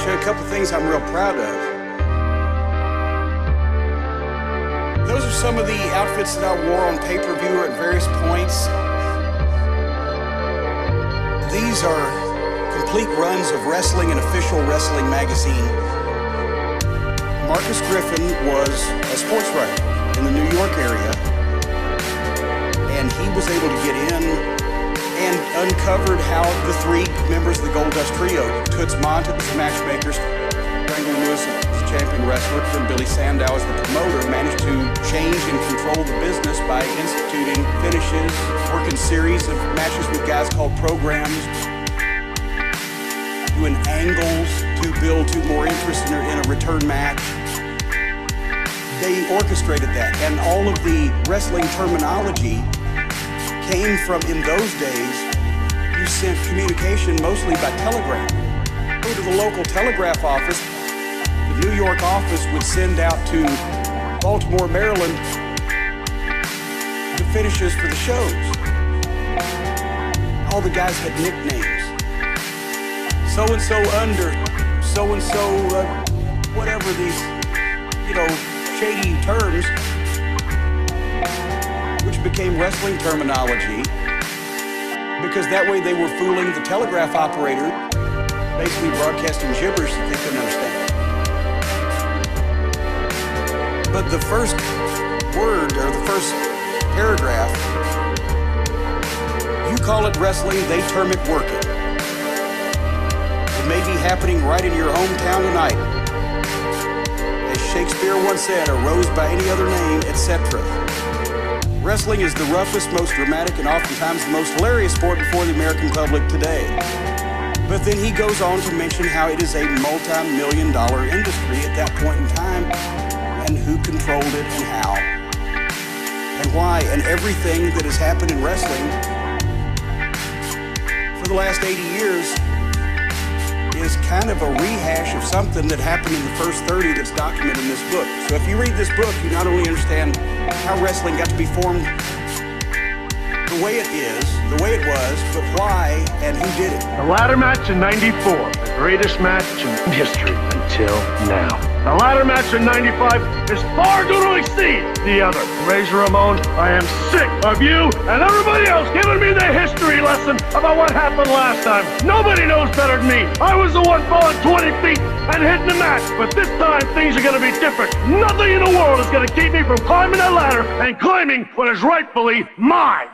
show you a couple things I'm real proud of. Those are some of the outfits that I wore on pay-per-view at various points. These are complete runs of wrestling and official wrestling magazine. Marcus Griffin was a sports writer in the New York area, and he was able to get in and uncovered how the three members of the Gold Dust Trio, Toots Montet as the matchmakers, Wrangler Lewis as the champion wrestler, and Billy Sandow as the promoter, managed to change and control the business by instituting finishes, working series of matches with guys called programs, doing angles to build to more interest in a return match. They orchestrated that, and all of the wrestling terminology came from, in those days, you sent communication mostly by telegram. Go to the local telegraph office. The New York office would send out to Baltimore, Maryland, the finishes for the shows. All the guys had nicknames. So-and-so under, so-and-so, whatever these, shady terms, which became wrestling terminology, because that way they were fooling the telegraph operator, basically broadcasting gibberish that they couldn't understand. But the first word, or the first paragraph, you call it wrestling, they term it working. It may be happening right in your hometown tonight. As Shakespeare once said, a rose by any other name, etc. Wrestling is the roughest, most dramatic, and oftentimes the most hilarious sport before the American public today. But then he goes on to mention how it is a multi-million-dollar industry at that point in time, and who controlled it and how, and why, and everything that has happened in wrestling for the last 80 years is kind of a rehash of something that happened in the first 30 that's documented in this book. So if you read this book, you not only understand how wrestling got to be formed the way it is, the way it was, but why and who did it. The ladder match in '94, the greatest match in history until now. The ladder match in '95 is far going to exceed the other. Razor Ramon, I am sick of you and everybody else giving me the history lesson about what happened last time. Nobody knows better than me. I was the one falling 20 feet and hitting the mat, but this time things are going to be different. Nothing in the world is going to keep me from climbing that ladder and claiming what is rightfully mine.